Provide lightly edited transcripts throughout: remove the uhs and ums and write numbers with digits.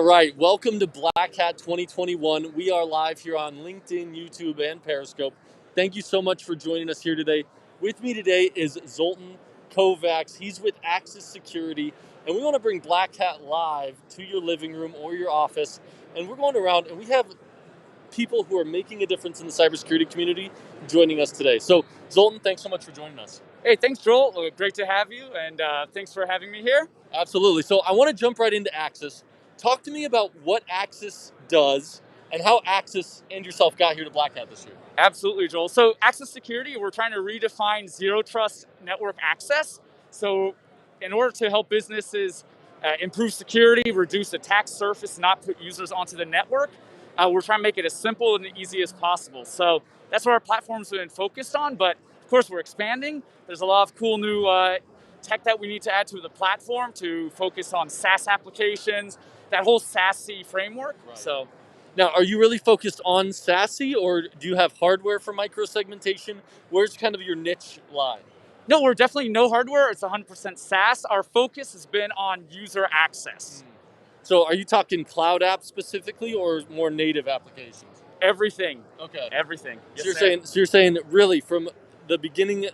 right, welcome to Blackhat 2021. We are live here on LinkedIn, YouTube, and Periscope. Thank you so much for joining us here today. With me today is Zoltan Kovacs. He's with Axis Security, and we want to bring Blackhat live to your living room or your office. And we're going around, and we have people who are making a difference in the cybersecurity community joining us today. So, Zoltan, thanks so much for joining us. Hey, thanks, Joel. Great to have you, and thanks for having me here. Absolutely. So I want to jump right into Axis. Talk to me about what Axis does and how Axis and yourself got here to Blackhat this year. Absolutely, Joel. So Axis Security, we're trying to redefine zero trust network access. So in order to help businesses improve security, reduce attack surface, not put users onto the network, we're trying to make it as simple and easy as possible. So that's what our platform's been focused on, but of course we're expanding. There's a lot of cool new tech that we need to add to the platform to focus on SaaS applications, that whole SASE framework. Right. So Now, are you really focused on SASE, or do you have hardware for microsegmentation? Where's kind of your niche lie? no, we're definitely no hardware. It's 100% SaaS. Our focus has been on user access. So are you talking cloud apps specifically or more native applications? Everything. Okay. Everything. So Yes, you're saying that really from the beginning,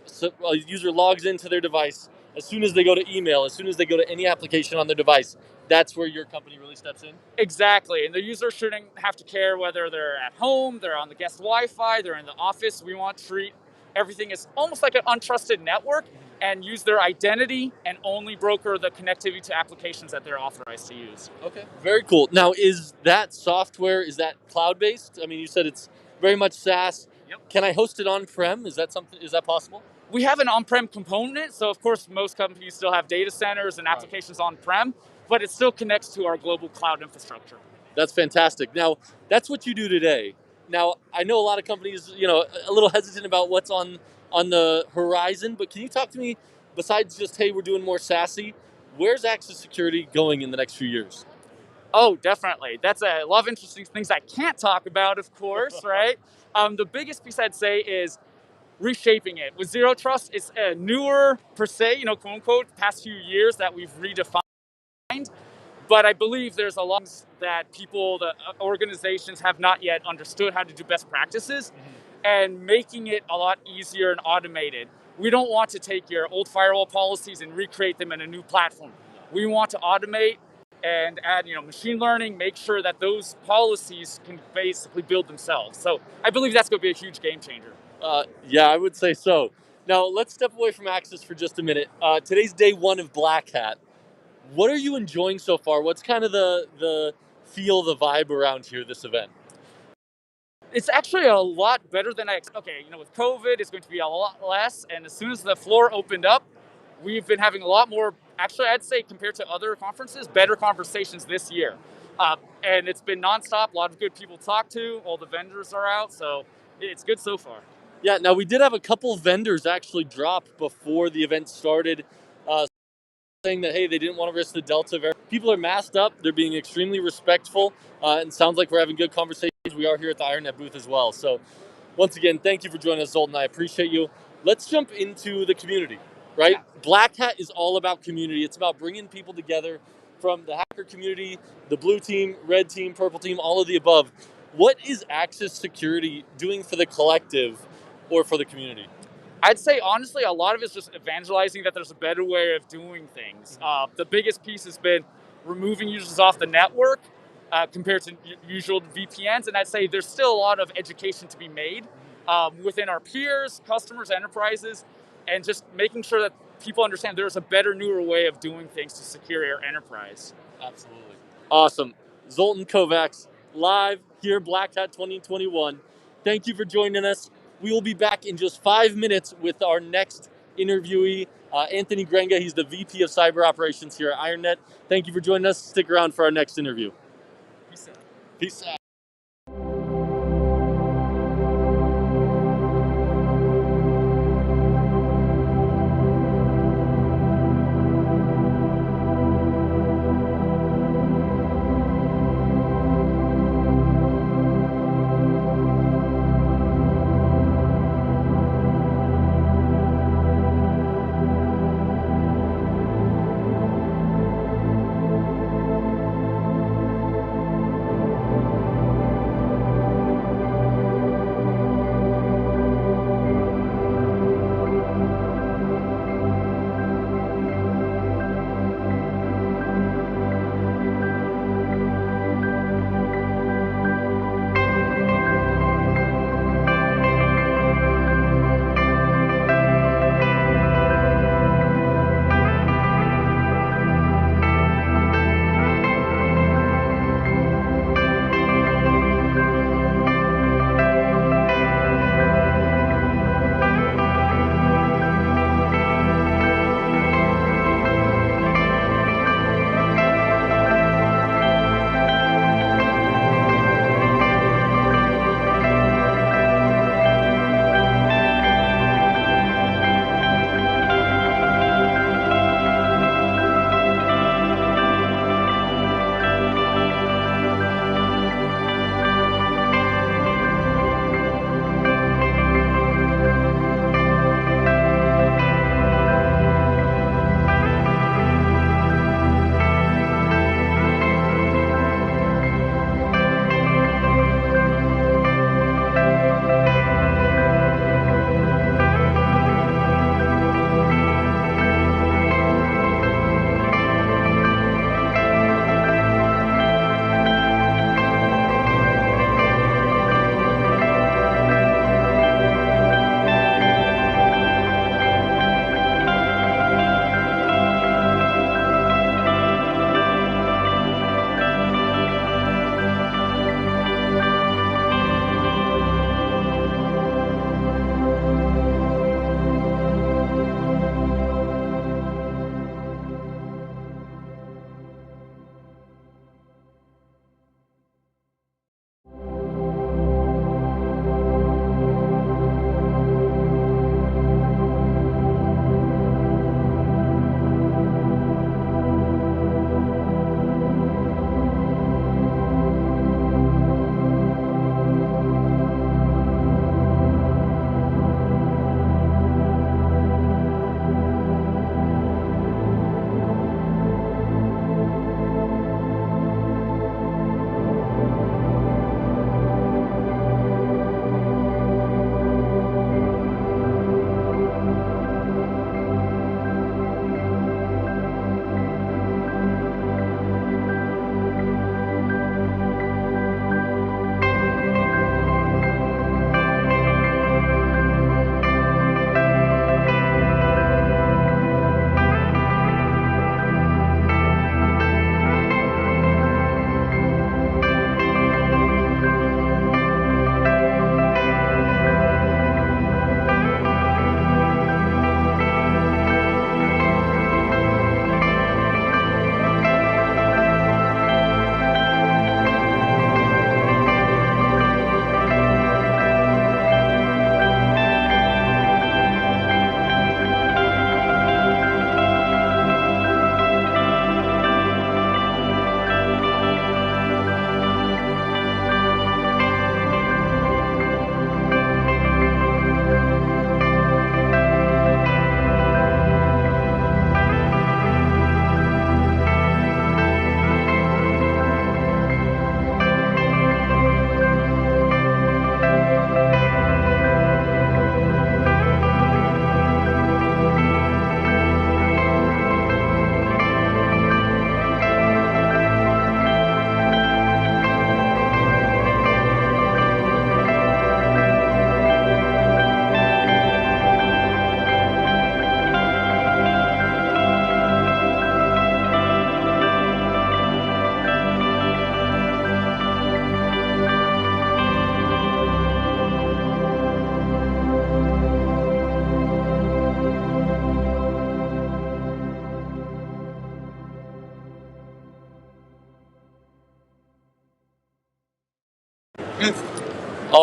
so a user logs into their device, as soon as they go to email, as soon as they go to any application on their device, that's where your company really steps in? exactly. And the user shouldn't have to care whether they're at home, they're on the guest Wi-Fi, they're in the office. We want to treat everything as almost like an untrusted network and use their identity and only broker the connectivity to applications that they're authorized to use. Okay. Very cool. Now, is that software, is that cloud-based? I mean, you said it's very much SaaS. Yep. Can I host it on-prem? Is that possible? We have an on-prem component, so of course most companies still have data centers and Right. applications on-prem, but it still connects to our global cloud infrastructure. That's fantastic. Now, that's what you do today. Now, I know a lot of companies, a little hesitant about what's on the horizon, but can you talk to me, besides just, hey, we're doing more SASE, where's Axis Security going in the next few years? Oh, definitely. That's a lot of interesting things I can't talk about, of course, right? The biggest piece I'd say is reshaping it. With Zero Trust, it's newer per se, quote unquote, past few years that we've redefined. But I believe there's a lot that the organizations have not yet understood how to do best practices and making it a lot easier and automated. We don't want to take your old firewall policies and recreate them in a new platform. We want to automate and add, machine learning, make sure that those policies can basically build themselves. So I believe that's going to be a huge game changer. Yeah, I would say so. Now, let's step away from Axis for just a minute. Today's day one of Blackhat. What are you enjoying so far? What's kind of the feel, the vibe around here, this event? It's actually a lot better than I expected. Okay, with COVID, it's going to be a lot less. And as soon as the floor opened up, we've been having a lot more, actually, I'd say compared to other conferences, better conversations this year. And it's been nonstop, a lot of good people to talk to, all the vendors are out, so it's good so far. Yeah, now we did have a couple vendors actually drop before the event started, saying that, hey, they didn't want to risk the Delta variant. People are masked up. They're being extremely respectful, and sounds like we're having good conversations. We are here at the IronNet booth as well. So once again, thank you for joining us, Zoltan. I appreciate you. Let's jump into the community, right? Yeah. Blackhat is all about community. It's about bringing people together from the hacker community, the blue team, red team, purple team, all of the above. What is Axis Security doing for the collective or for the community? I'd say, honestly, a lot of it's just evangelizing that there's a better way of doing things. The biggest piece has been removing users off the network compared to usual VPNs. And I'd say there's still a lot of education to be made within our peers, customers, enterprises, and just making sure that people understand there's a better, newer way of doing things to secure your enterprise. Absolutely. Awesome. Zoltan Kovacs, live here, Blackhat 2021. Thank you for joining us. We will be back in just 5 minutes with our next interviewee, Anthony Grenga. He's the VP of Cyber Operations here at IronNet. Thank you for joining us. Stick around for our next interview. Peace out. Peace out.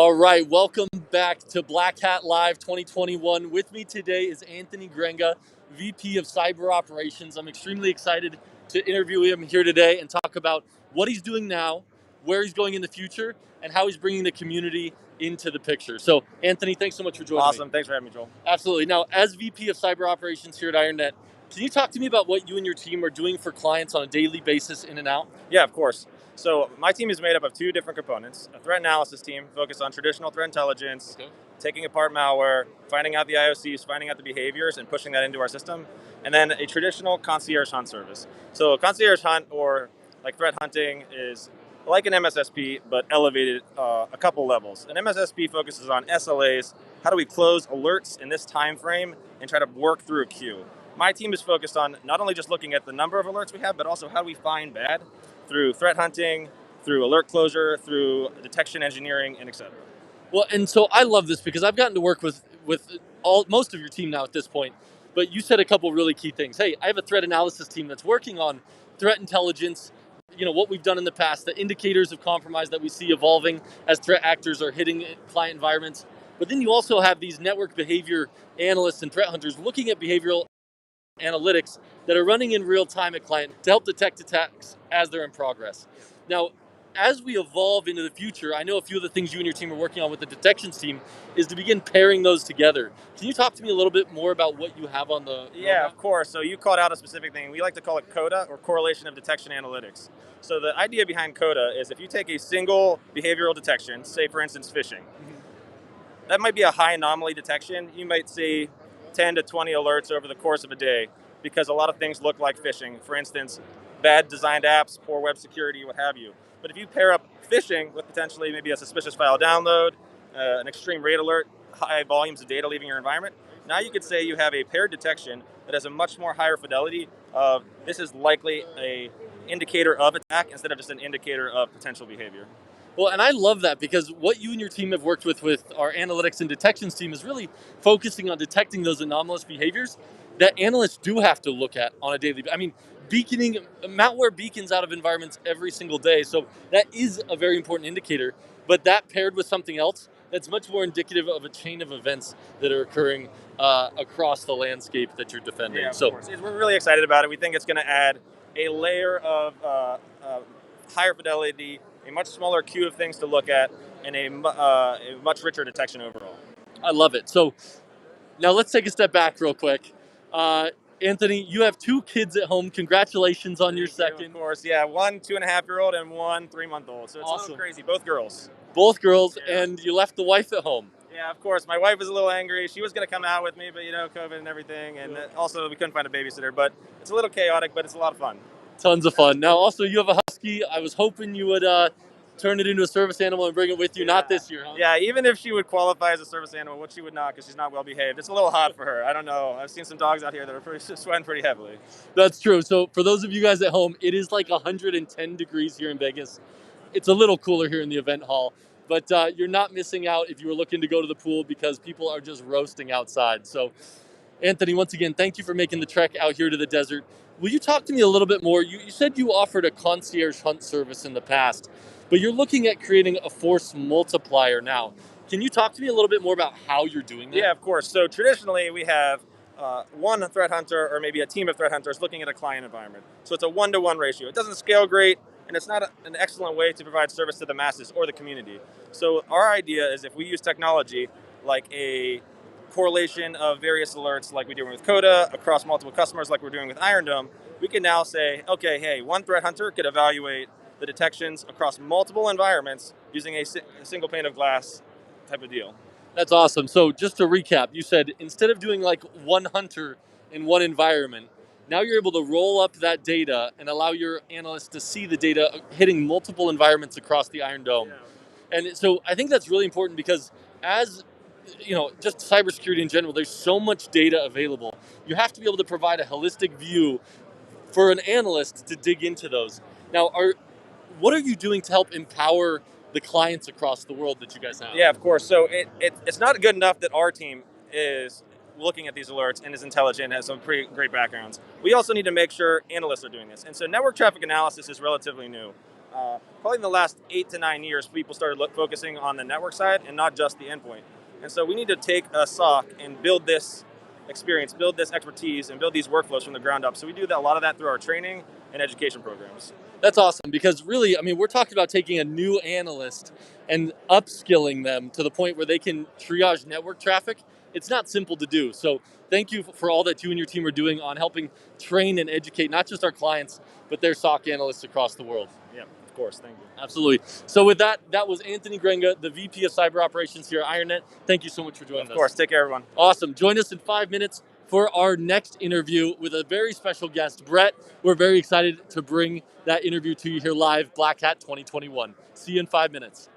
All right, welcome back to Blackhat Live 2021. With me today is Anthony Grenga, VP of Cyber Operations. I'm extremely excited to interview him here today and talk about what he's doing now, where he's going in the future, and how he's bringing the community into the picture. So, Anthony, thanks so much for joining me. Awesome. Thanks for having me, Joel. Absolutely. Now, as VP of Cyber Operations here at IronNet, can you talk to me about what you and your team are doing for clients on a daily basis in and out? Yeah, of course. So my team is made up of two different components. A threat analysis team focused on traditional threat intelligence, taking apart malware, finding out the IOCs, finding out the behaviors, and pushing that into our system. And then a traditional concierge hunt service. So a concierge hunt, or like threat hunting, is like an MSSP, but elevated a couple levels. An MSSP focuses on SLAs. How do we close alerts in this time frame and try to work through a queue? My team is focused on not only just looking at the number of alerts we have, but also how do we find bad through threat hunting, through alert closure, through detection engineering, and et cetera. Well, and so I love this because I've gotten to work with most of your team now at this point. But you said a couple really key things. Hey, I have a threat analysis team that's working on threat intelligence, what we've done in the past, the indicators of compromise that we see evolving as threat actors are hitting client environments. But then you also have these network behavior analysts and threat hunters looking at behavioral analytics that are running in real time at client to help detect attacks as they're in progress. Now, as we evolve into the future, I know a few of the things you and your team are working on with the detections team is to begin pairing those together. Can you talk to me a little bit more about what you have on the Yeah, roadmap? of course. So you called out a specific thing. We like to call it CODA, or Correlation of Detection Analytics. So the idea behind CODA is if you take a single behavioral detection, say for instance phishing, that might be a high anomaly detection. You might see 10 to 20 alerts over the course of a day because a lot of things look like phishing. For instance, bad designed apps, poor web security, what have you. But if you pair up phishing with potentially maybe a suspicious file download, an extreme rate alert, high volumes of data leaving your environment, now you could say you have a paired detection that has a much more higher fidelity of this is likely a indicator of attack instead of just an indicator of potential behavior. Well, and I love that because what you and your team have worked with our analytics and detections team is really focusing on detecting those anomalous behaviors that analysts do have to look at on a daily basis. I mean, beaconing, malware beacons out of environments every single day. So that is a very important indicator. But that paired with something else that's much more indicative of a chain of events that are occurring across the landscape that you're defending. Yeah, of course. We're really excited about it. We think it's going to add a layer of higher fidelity, a much smaller queue of things to look at, and a much richer detection overall. I love it. So now let's take a step back real quick. Anthony, you have two kids at home. Congratulations on your second. Of course, yeah. One 2.5-year-old and one 3-month-old. So it's Awesome. a little crazy. Both girls. Both girls, Yeah. and you left the wife at home. Yeah, of course. My wife was a little angry. She was going to come out with me, but COVID and everything. And also we couldn't find a babysitter. But it's a little chaotic, but it's a lot of fun. Tons of fun. Now, also, you have a husky. I was hoping you would turn it into a service animal and bring it with you. Yeah. Not this year, huh? Yeah, even if she would qualify as a service animal, which she would not because she's not well behaved. It's a little hot for her. I don't know. I've seen some dogs out here that are sweating pretty heavily. That's true. So for those of you guys at home, it is like 110 degrees here in Vegas. It's a little cooler here in the event hall, but you're not missing out if you were looking to go to the pool because people are just roasting outside. So Anthony, once again, thank you for making the trek out here to the desert. Will you talk to me a little bit more? You said you offered a concierge hunt service in the past, but you're looking at creating a force multiplier now. Can you talk to me a little bit more about how you're doing that? Yeah, of course. So traditionally we have one threat hunter or maybe a team of threat hunters looking at a client environment. So it's a 1-to-1 ratio. It doesn't scale great, and it's not an excellent way to provide service to the masses or the community. So our idea is if we use technology like a correlation of various alerts like we're doing with CODA across multiple customers like we're doing with Iron Dome, we can now say, okay, hey, one threat hunter could evaluate the detections across multiple environments using a single pane of glass type of deal. That's awesome. So just to recap, you said instead of doing like one hunter in one environment, now you're able to roll up that data and allow your analysts to see the data hitting multiple environments across the Iron Dome. Yeah. And so I think that's really important because as just cybersecurity in general, there's so much data available. You have to be able to provide a holistic view for an analyst to dig into those. Now, what are you doing to help empower the clients across the world that you guys have? Yeah, of course. So it's not good enough that our team is looking at these alerts and is intelligent and has some pretty great backgrounds. We also need to make sure analysts are doing this. And so network traffic analysis is relatively new. Probably in the last 8 to 9 years, people started focusing on the network side and not just the endpoint. And so we need to take a SOC and build this experience, build this expertise, and build these workflows from the ground up. So we do a lot of that through our training and education programs. That's awesome, because really, I mean, we're talking about taking a new analyst and upskilling them to the point where they can triage network traffic. It's not simple to do. So thank you for all that you and your team are doing on helping train and educate not just our clients, but their SOC analysts across the world. Yeah, of course. Thank you. Absolutely. So with that, that was Anthony Grenga, the VP of Cyber Operations here at IronNet. Thank you so much for joining us. Of course. Take care, everyone. Awesome. Join us in 5 minutes for our next interview with a very special guest, Brett. We're very excited to bring that interview to you here live, Blackhat 2021. See you in 5 minutes.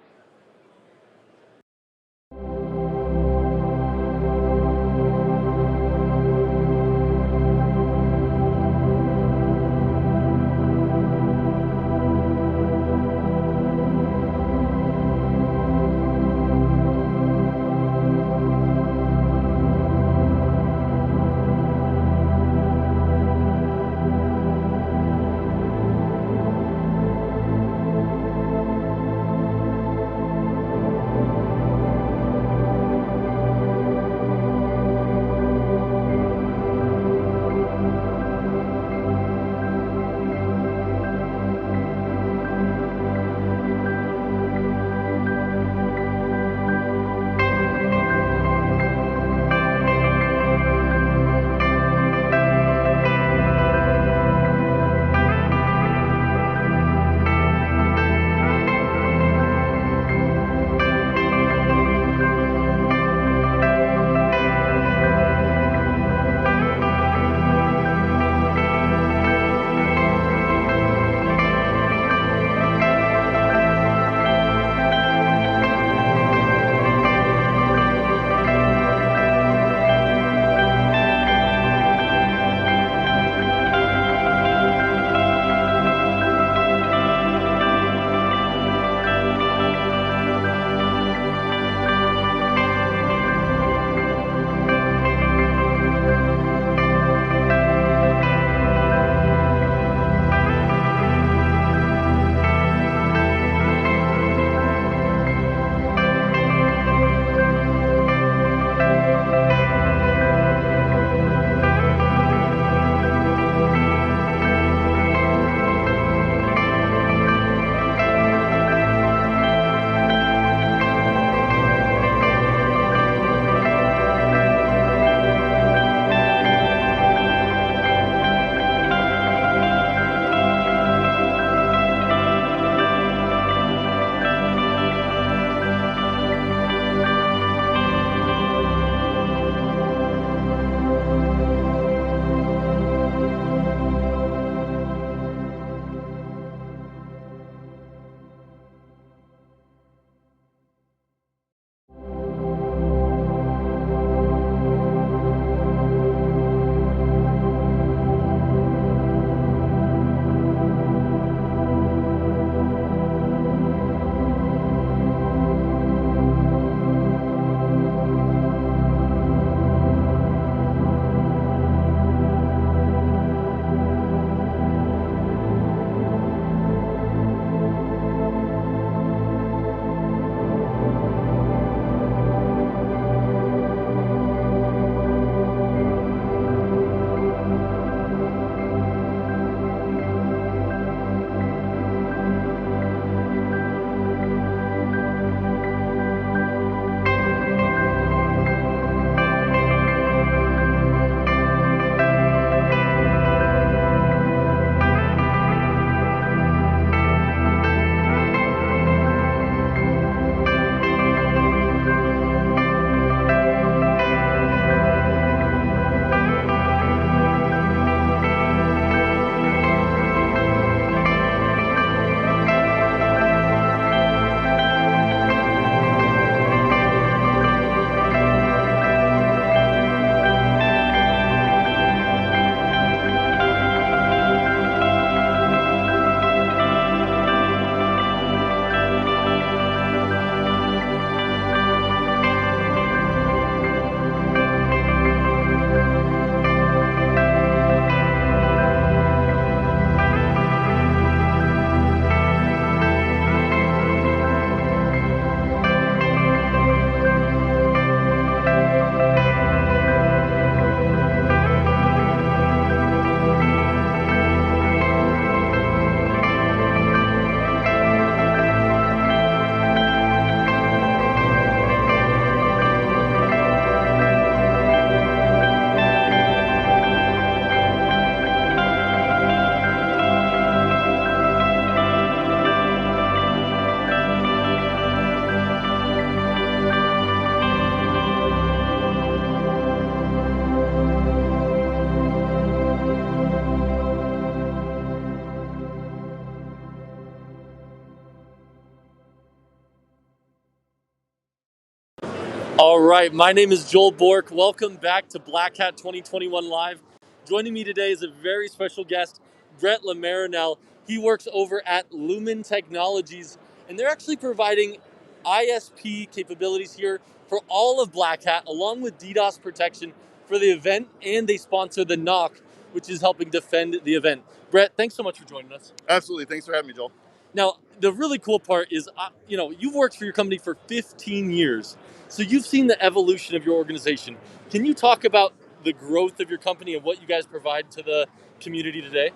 All right, my name is Joel Bork. Welcome back to Blackhat 2021 Live. Joining me today is a very special guest, Brett Lemarinel. He works over at Lumen Technologies, and they're actually providing ISP capabilities here for all of Blackhat, along with DDoS protection for the event, and they sponsor the NOC, which is helping defend the event. Brett, thanks so much for joining us. Absolutely. Thanks for having me, Joel. Now, the really cool part is, you've worked for your company for 15 years. So you've seen the evolution of your organization. Can you talk about the growth of your company and what you guys provide to the community today?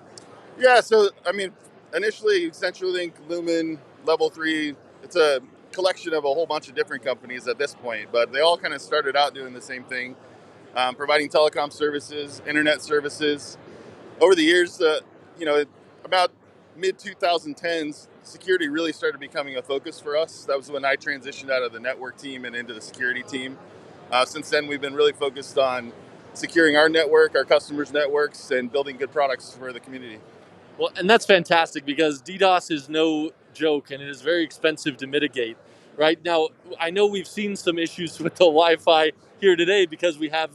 Yeah, so, initially, CenturyLink, Lumen, Level 3, it's a collection of a whole bunch of different companies at this point, but they all kind of started out doing the same thing, providing telecom services, internet services. Over the years, about mid-2010s, security really started becoming a focus for us. That was when I transitioned out of the network team and into the security team. Since then, we've been really focused on securing our network, our customers' networks, and building good products for the community. Well, and that's fantastic because DDoS is no joke and it is very expensive to mitigate. Right now, I know we've seen some issues with the Wi-Fi here today because we have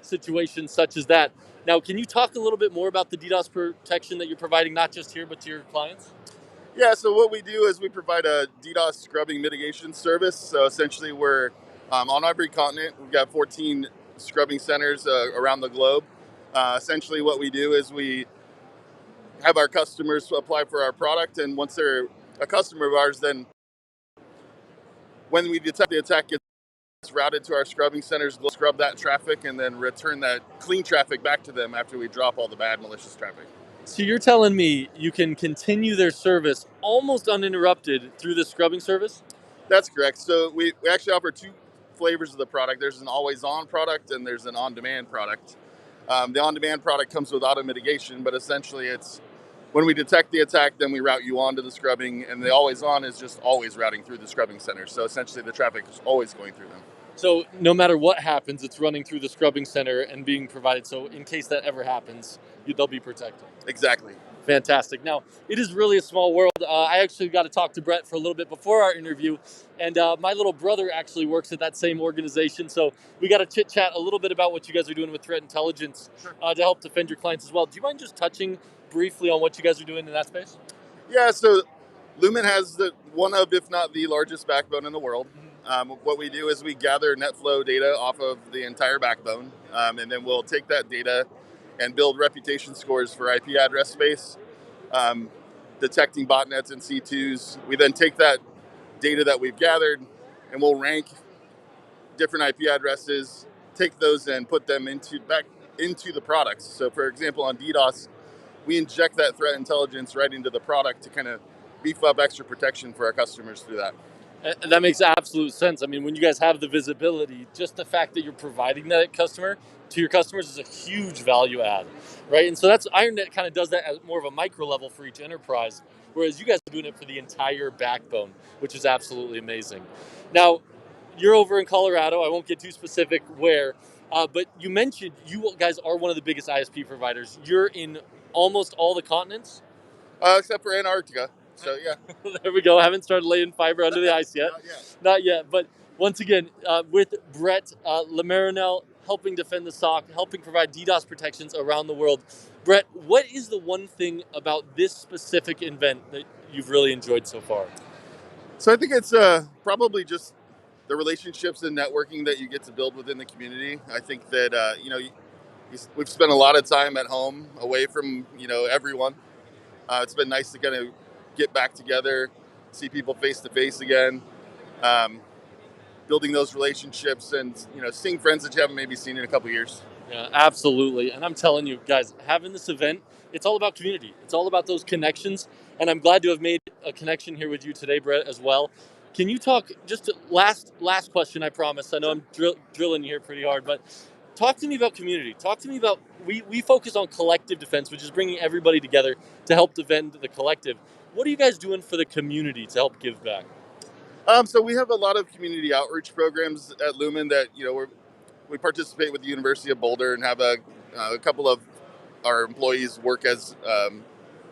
situations such as that. Now, can you talk a little bit more about the DDoS protection that you're providing, not just here, but to your clients? Yeah, so what we do is we provide a DDoS scrubbing mitigation service. So essentially, we're on every continent. We've got 14 scrubbing centers around the globe. Essentially, what we do is we have our customers apply for our product, and once they're a customer of ours, then when we detect the attack, it's routed to our scrubbing centers. We'll scrub that traffic and then return that clean traffic back to them after we drop all the bad malicious traffic. So you're telling me you can continue their service almost uninterrupted through the scrubbing service? That's correct. So we actually offer two flavors of the product. There's an always-on product and there's an on-demand product. The on-demand product comes with auto mitigation, but essentially it's when we detect the attack, then we route you on to the scrubbing, and the always-on is just always routing through the scrubbing center. So essentially the traffic is always going through them. So no matter what happens, it's running through the scrubbing center and being provided. So in case that ever happens, they'll be protected. Exactly. Fantastic. Now, it is really a small world. I actually got to talk to Brett for a little bit before our interview, and my little brother actually works at that same organization. So we got to chit chat a little bit about what you guys are doing with threat intelligence to help defend your clients as well. Do you mind just touching briefly on what you guys are doing in that space? Yeah, so Lumen has one of, if not the largest backbone in the world. What we do is we gather NetFlow data off of the entire backbone, and then we'll take that data and build reputation scores for IP address space, detecting botnets and C2s. We then take that data that we've gathered and we'll rank different IP addresses, take those and put them back into the products. So for example, on DDoS, we inject that threat intelligence right into the product to kind of beef up extra protection for our customers through that. And that makes absolute sense. I mean, when you guys have the visibility, just the fact that you're providing that to your customers is a huge value add, right? And so that's IronNet kind of does that at more of a micro level for each enterprise, whereas you guys are doing it for the entire backbone, which is absolutely amazing. Now, you're over in Colorado. I won't get too specific where, but you mentioned you guys are one of the biggest ISP providers. You're in almost all the continents? Except for Antarctica. So yeah. There we go. I haven't started laying fiber under the ice yet. Not yet. Not yet. But once again, with Brett Lemarinel helping defend the SOC, helping provide DDoS protections around the world. Brett, what is the one thing about this specific event that you've really enjoyed so far? So I think it's probably just the relationships and networking that you get to build within the community. I think that we've spent a lot of time at home away from everyone. It's been nice to kind of get back together, see people face to face again, building those relationships, and seeing friends that you haven't maybe seen in a couple of years. Yeah, absolutely. And I'm telling you guys, having this event, it's all about community. It's all about those connections. And I'm glad to have made a connection here with you today, Brett, as well. Can you talk, just last question, I promise. I know I'm drilling you here pretty hard, but talk to me about community. Talk to me about, we focus on collective defense, which is bringing everybody together to help defend the collective. What are you guys doing for the community to help give back? So we have a lot of community outreach programs at Lumen that we participate with the University of Boulder and have a couple of our employees work as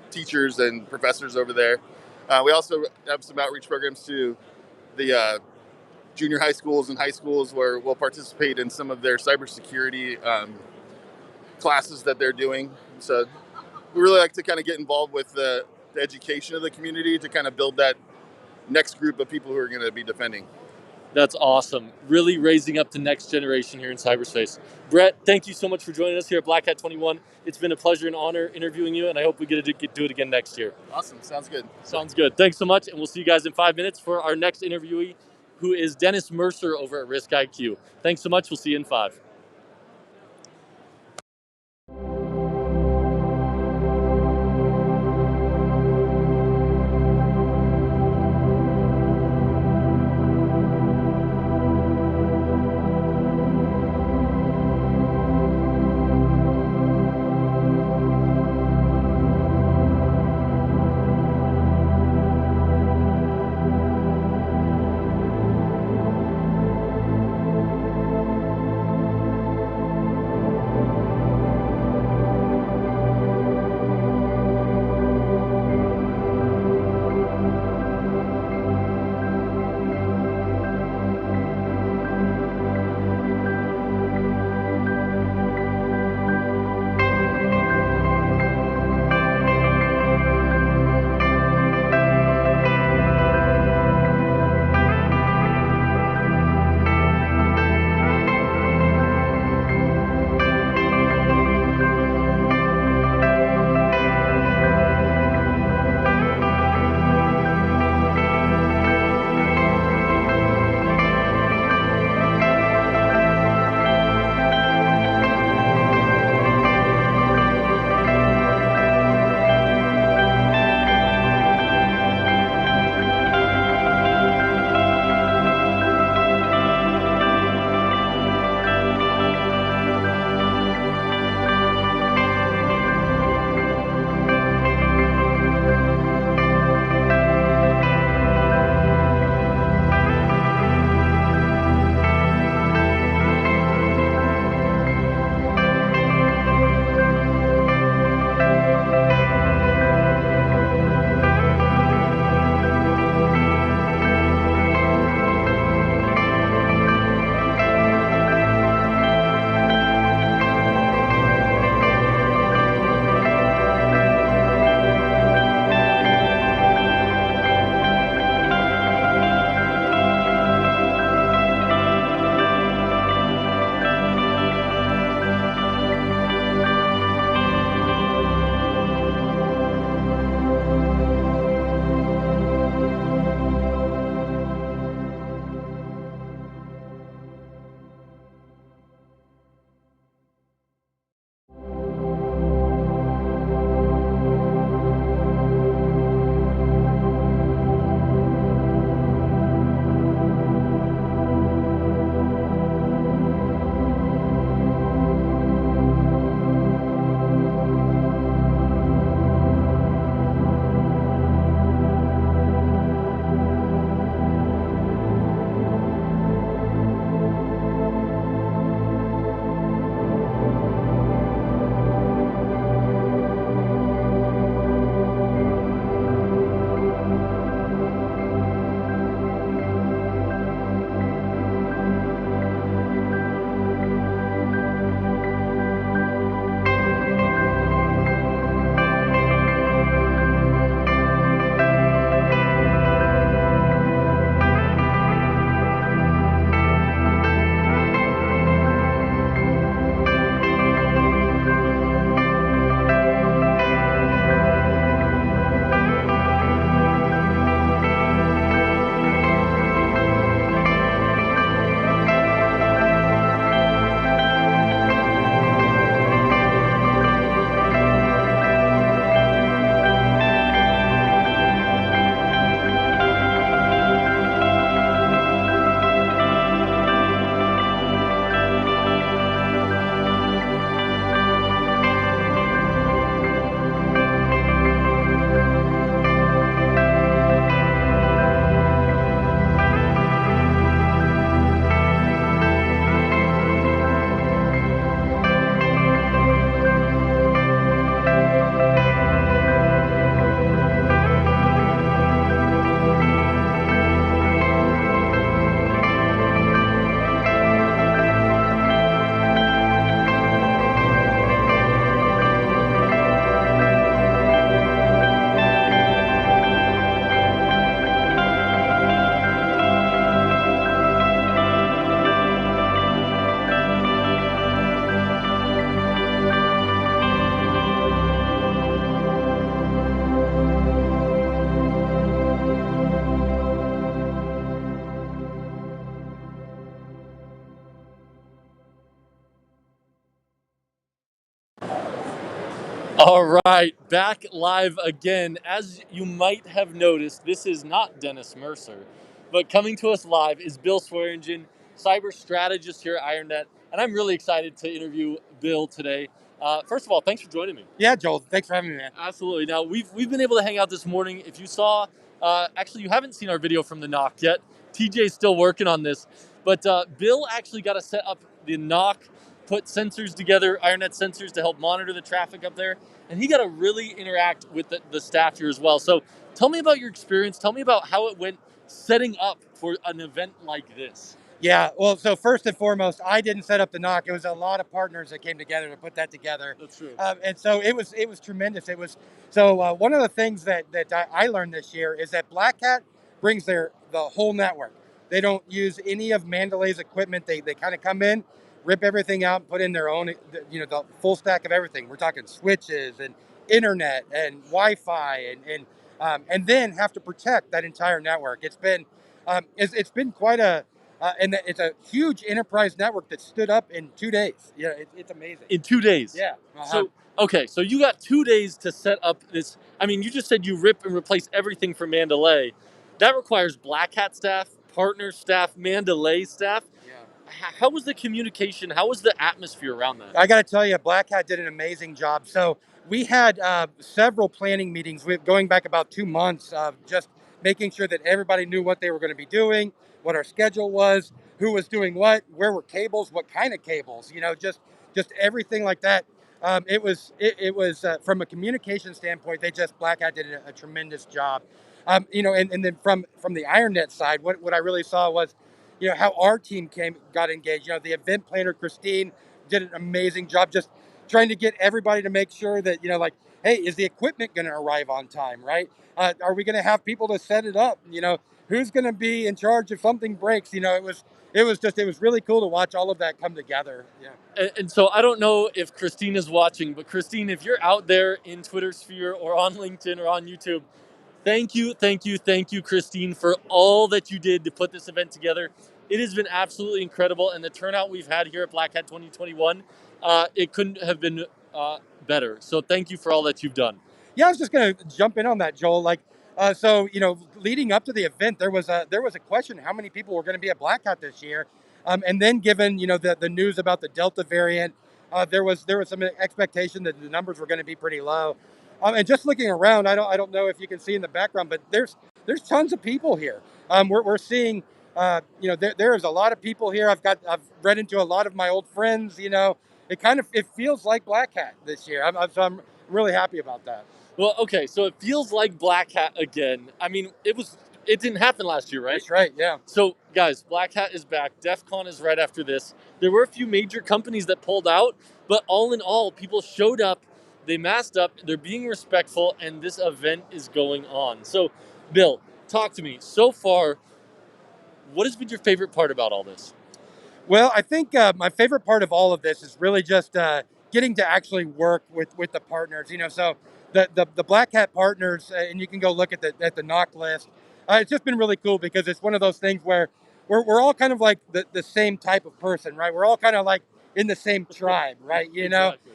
teachers and professors over there. We also have some outreach programs to the junior high schools and high schools where we'll participate in some of their cybersecurity classes that they're doing. So we really like to kind of get involved with the education of the community to kind of build that next group of people who are going to be defending. That's awesome. Really raising up the next generation here in cyberspace. Brett, thank you so much for joining us here at Blackhat 21. It's been a pleasure and honor interviewing you, and I hope we get to do it again next year. Awesome. Sounds good. Sounds good. Thanks so much, and we'll see you guys in 5 minutes for our next interviewee, who is Dennis Mercer over at Risk IQ. Thanks so much. We'll see you in 5. All right, back live again. As you might have noticed, this is not Dennis Mercer, but coming to us live is Bill Swearingen, cyber strategist here at IronNet, and I'm really excited to interview Bill today. First of all, thanks for joining me. Yeah, Joel, thanks for having me, man. Absolutely. Now we've been able to hang out this morning. If you saw, actually you haven't seen our video from the knock yet. TJ's still working on this, but Bill actually got to set up the knock, put sensors together, IronNet sensors to help monitor the traffic up there, and he got to really interact with the staff here as well. So tell me about your experience. Tell me about how it went setting up for an event like this. Yeah, well, so first and foremost, I didn't set up the knock. It was a lot of partners that came together to put that together. That's true. And so it was tremendous. One of the things that I learned this year is that Blackhat brings the whole network. They don't use any of Mandalay's equipment. They kind of come in, rip everything out, and put in their own, the full stack of everything. We're talking switches and internet and Wi-Fi and then have to protect that entire network. It's been quite and it's a huge enterprise network that stood up in 2 days. Yeah, it's amazing. In 2 days. Yeah. So okay, so you got 2 days to set up this. I mean, you just said you rip and replace everything from Mandalay. That requires Blackhat staff, partner staff, Mandalay staff. Yeah. How was the communication? How was the atmosphere around that? I got to tell you, Blackhat did an amazing job. So we had several planning meetings going back about 2 months of just making sure that everybody knew what they were going to be doing, what our schedule was, who was doing what, where were cables, what kind of cables, just everything like that. It was from a communication standpoint, Blackhat did a tremendous job. And then from the IronNet side, what I really saw was, how our team got engaged. The event planner Christine did an amazing job, just trying to get everybody to make sure that like, hey, is the equipment going to arrive on time, right? Are we going to have people to set it up? Who's going to be in charge if something breaks? It was really cool to watch all of that come together. Yeah. And so I don't know if Christine is watching, but Christine, if you're out there in Twitter sphere or on LinkedIn or on YouTube, thank you, Christine, for all that you did to put this event together. It has been absolutely incredible, and the turnout we've had here at Blackhat 2021, it couldn't have been better. So thank you for all that you've done. Yeah, I was just going to jump in on that, Joel. Leading up to the event, there was a question: how many people were going to be at Blackhat this year? And then, given the news about the Delta variant, there was some expectation that the numbers were going to be pretty low. And just looking around, I don't know if you can see in the background, but there's tons of people here. We're seeing, there is a lot of people here. I've read into a lot of my old friends. It feels like Blackhat this year. I'm really happy about that. Well, okay, so it feels like Blackhat again. I mean, it didn't happen last year, right? That's right, yeah. So, guys, Blackhat is back. Defcon is right after this. There were a few major companies that pulled out, but all in all, people showed up, they masked up, they're being respectful, and this event is going on. So, Bill, talk to me. So far, what has been your favorite part about all this? Well, I think my favorite part of all of this is really just getting to actually work with the partners. So the Blackhat partners, and you can go look at the knock list. It's just been really cool because it's one of those things where we're all kind of like the same type of person, right? We're all kind of like in the same tribe, right? Exactly.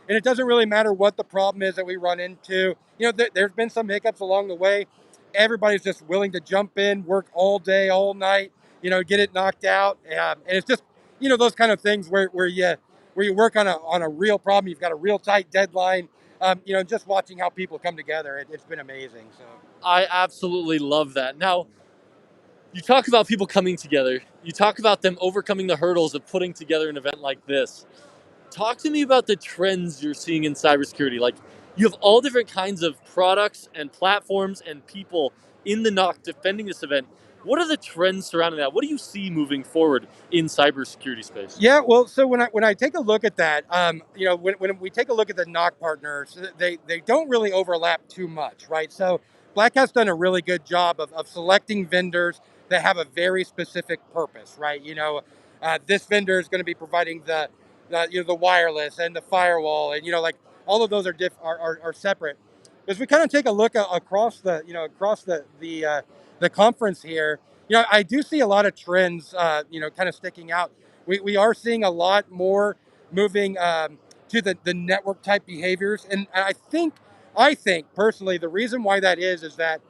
And it doesn't really matter what the problem is that we run into. There's been some hiccups along the way. Everybody's just willing to jump in, work all day, all night, get it knocked out. And it's just, those kind of things where you work on a real problem. You've got a real tight deadline. Just watching how people come together, it's been amazing. So I absolutely love that. Now, you talk about people coming together. You talk about them overcoming the hurdles of putting together an event like this. Talk to me about the trends you're seeing in cybersecurity. Like, you have all different kinds of products and platforms and people in the knock defending this event. What are the trends surrounding that? What do you see moving forward in cybersecurity space? yeah, well, so when I take a look at that, when we take a look at the knock partners, they don't really overlap too much, right? So Blackhat's done a really good job of selecting vendors that have a very specific purpose, right? This vendor is going to be providing the wireless and the firewall, and like all of those are separate. As we kind of take a look across the conference here, I do see a lot of trends, kind of sticking out. We are seeing a lot more moving to the network type behaviors. And I think personally, the reason why that is that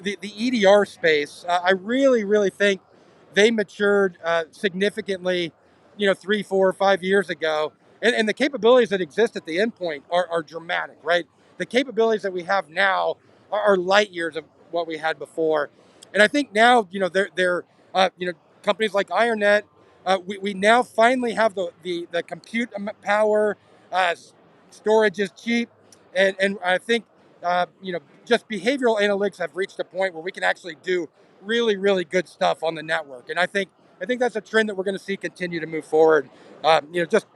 the EDR space, I really think they matured significantly, 3, 4, 5 years ago. And the capabilities that exist at the endpoint are dramatic, right? The capabilities that we have now are light years of what we had before. And I think now, they're companies like IronNet, we now finally have the compute power, uh, storage is cheap, and I think just behavioral analytics have reached a point where we can actually do really good stuff on the network, and I think that's a trend that we're going to see continue to move forward. Just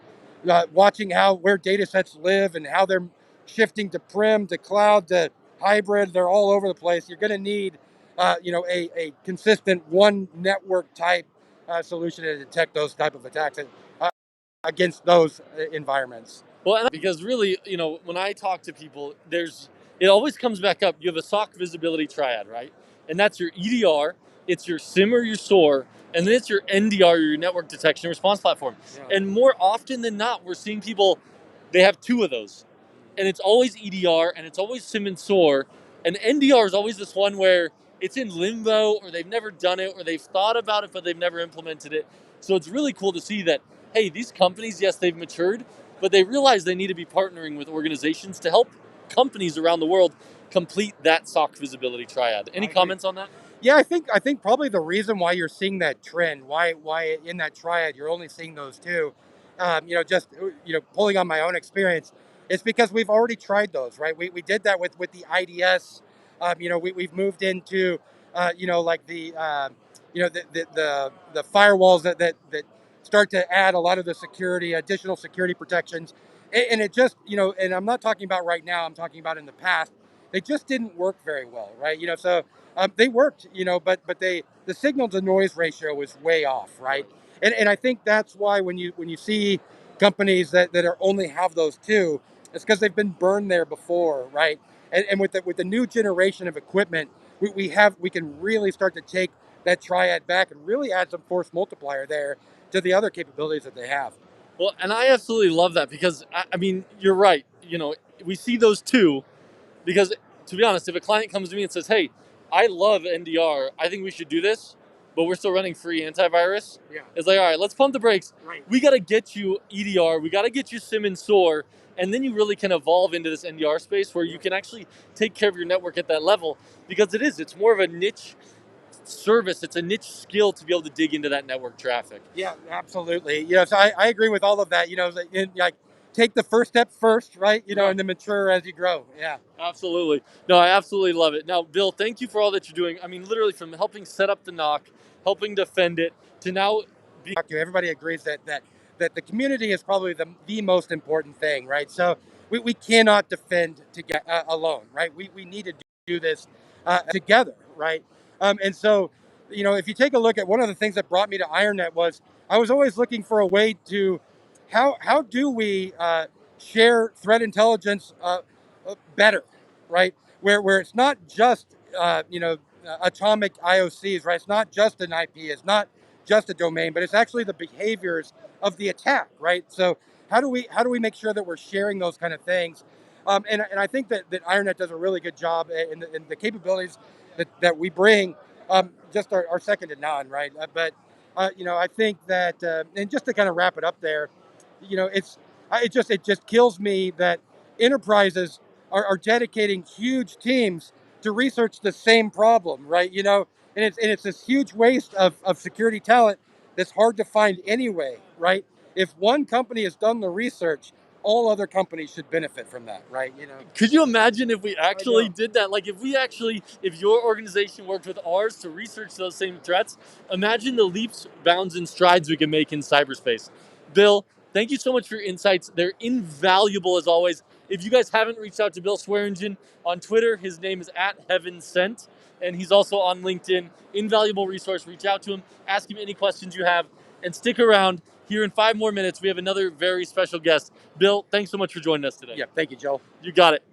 watching where data sets live and how they're shifting to prem, to cloud, to hybrid, they're all over the place. You're going to need a consistent one network type solution to detect those type of attacks uh, against those environments. Well, and because really, when I talk to people, it always comes back up. You have a SOC visibility triad, right? And that's your EDR, it's your SIM or your SOAR, and then it's your NDR, your network detection response platform. Yeah. And more often than not, we're seeing people, they have two of those. And it's always EDR and it's always SIM and SOAR. And NDR is always this one where it's in limbo, or they've never done it, or they've thought about it, but they've never implemented it. So it's really cool to see that, hey, these companies, yes, they've matured, but they realize they need to be partnering with organizations to help companies around the world complete that SOC visibility triad. Any comments on that? Yeah, I think probably the reason why you're seeing that trend, why in that triad you're only seeing those two, just pulling on my own experience, it's because we've already tried those, right? We did that with the IDS. We've moved into, like the firewalls that start to add a lot of the additional security protections, and it just, and I'm not talking about right now. I'm talking about in the past. They just didn't work very well, right? So they worked, but the signal to noise ratio was way off, right? And I think that's why when you see companies that are only have those two, it's because they've been burned there before, right? And with the new generation of equipment, we can really start to take that triad back and really add some force multiplier there to the other capabilities that they have. Well, and I absolutely love that because, I mean, you're right. We see those two because, to be honest, if a client comes to me and says, hey, I love NDR, I think we should do this, but we're still running free antivirus. Yeah. It's like, all right, let's pump the brakes. Right. We got to get you EDR. We got to get you SIM and SOAR. And then you really can evolve into this NDR space where you can actually take care of your network at that level, because it's more of a niche service. It's a niche skill to be able to dig into that network traffic. Yeah, absolutely. So I agree with all of that. Like take the first step first, right? And then mature as you grow. Yeah. Absolutely. No, I absolutely love it. Now, Bill, thank you for all that you're doing. I mean, literally from helping set up the NOC, helping defend it, to now Everybody agrees that the community is probably the most important thing, right? So we cannot defend alone, right? We need to do this together, right? And so, if you take a look at one of the things that brought me to IronNet was I was always looking for a way to how do we share threat intelligence better, right? Where it's not just atomic IOCs, right? It's not just an IP. It's not just a domain, but it's actually the behaviors of the attack, right? So how do we make sure that we're sharing those kind of things? And I think that IronNet does a really good job, in the capabilities that we bring just are second to none, right? But I think that, and just to kind of wrap it up there, it just kills me that enterprises are dedicating huge teams to research the same problem, right? And it's this huge waste of security talent that's hard to find anyway, right? If one company has done the research, all other companies should benefit from that, right? Could you imagine if we actually did that? Like if your organization worked with ours to research those same threats, imagine the leaps, bounds, and strides we can make in cyberspace. Bill, thank you so much for your insights. They're invaluable as always. If you guys haven't reached out to Bill Swearingen on Twitter, his name is @HeavenSent, and he's also on LinkedIn. Invaluable resource. Reach out to him, ask him any questions you have, and stick around. Here in 5 more minutes, we have another very special guest. Bill, thanks so much for joining us today. Yeah, thank you, Joel. You got it.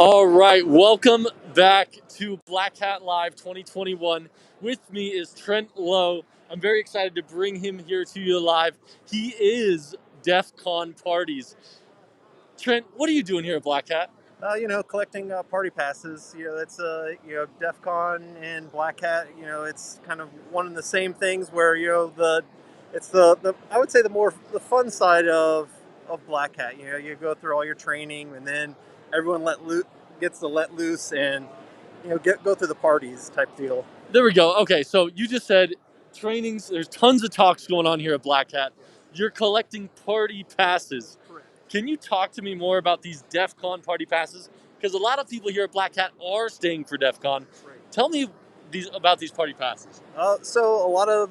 All right, welcome back to Blackhat Live 2021. With me is Trent Lowe. I'm very excited to bring him here to you live. He is Defcon Parties. Trent, what are you doing here at Blackhat? Collecting party passes. That's Defcon and Blackhat. It's kind of one and the same things. Where it's the I would say the fun side of Blackhat. You go through all your training, and then everyone gets to let loose and go through the parties type deal. There we go. Okay, so you just said trainings. There's tons of talks going on here at Blackhat. You're collecting party passes. Correct. Can you talk to me more about these DEF CON party passes? Because a lot of people here at Blackhat are staying for DEF CON. Right. Tell me about these party passes. So a lot of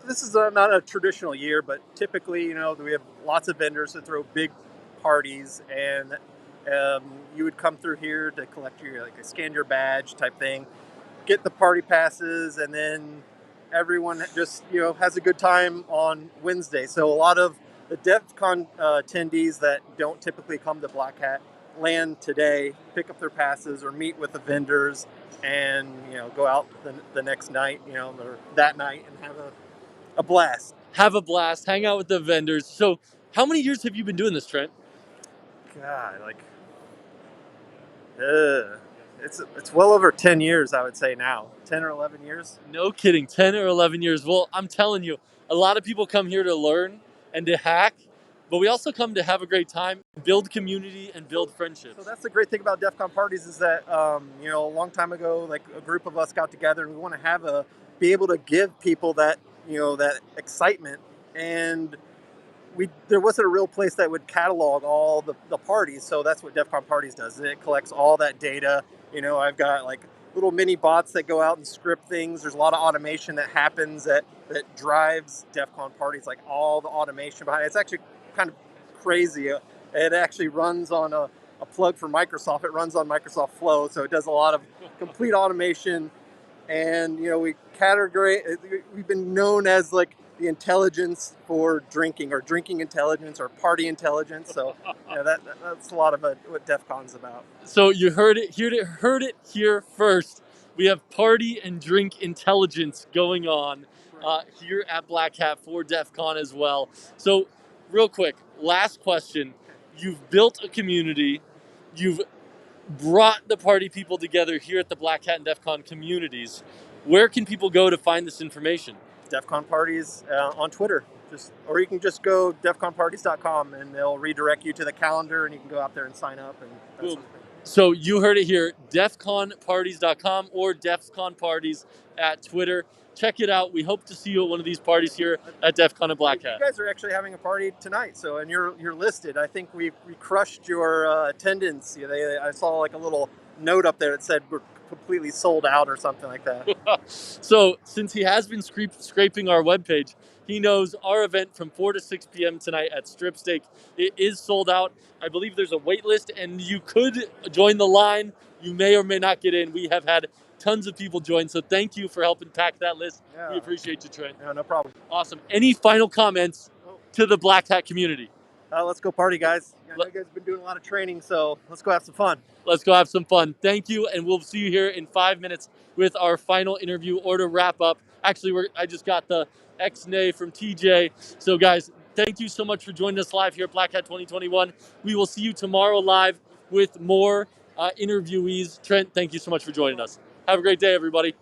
this is not a traditional year, but typically, we have lots of vendors that throw big parties, and you would come through here to collect scan your badge type thing, get the party passes, and then everyone just has a good time on Wednesday. So a lot of the DevCon attendees that don't typically come to Blackhat land today, pick up their passes, or meet with the vendors, and go out the next night, or that night, and have a blast. Have a blast, hang out with the vendors. So, how many years have you been doing this, Trent? God, it's well over 10 years, I would say now. 10 or 11 years. No kidding, 10 or 11 years. Well, I'm telling you, a lot of people come here to learn and to hack, but we also come to have a great time, build community, and build friendships. So that's the great thing about DEF CON parties is that, a long time ago, like a group of us got together, and we want to be able to give people that, that excitement. And there wasn't a real place that would catalog all the parties. So that's what DEF CON parties does. It collects all that data. I've got little mini bots that go out and script things. There's a lot of automation that happens that drives DEF CON parties, like all the automation behind it. It's actually kind of crazy. It actually runs on a plug for Microsoft. It runs on Microsoft Flow, so it does a lot of complete automation. And we categorize. We've been known as the intelligence for drinking, or drinking intelligence, or party intelligence. So that's a lot of what DEF CON's about. So you heard it here first. We have party and drink intelligence going on here at Blackhat for DEF CON as well. So real quick, last question. You've built a community. You've brought the party people together here at the Blackhat and DEF CON communities. Where can people go to find this information? DEF CON parties on Twitter. Or you can just go defconparties.com, and they'll redirect you to the calendar, and you can go out there and sign up. And that sort of thing. So you heard it here, defconparties.com or DEFCON Parties at Twitter. Check it out. We hope to see you at one of these parties here at DEF CON and Blackhat. You guys are actually having a party tonight, and you're listed. I think we crushed your attendance. I saw a little note up there that said we're completely sold out or something like that. So since he has been scraping our webpage, he knows our event from 4 to 6 p.m. tonight at Strip Steak. It is sold out. I believe there's a wait list, and you could join the line. You may or may not get in. We have had tons of people join, so thank you for helping pack that list. Yeah. We appreciate you, Trent. Yeah, no problem. Awesome. Any final comments to the Blackhat community? Let's go party, guys. I know you guys have been doing a lot of training, so let's go have some fun. Let's go have some fun. Thank you, and we'll see you here in 5 minutes with our final interview or to wrap up. Actually, I just got the X-nay from TJ. So, guys, thank you so much for joining us live here at Blackhat 2021. We will see you tomorrow live with more interviewees. Trent, thank you so much for joining us. Have a great day, everybody.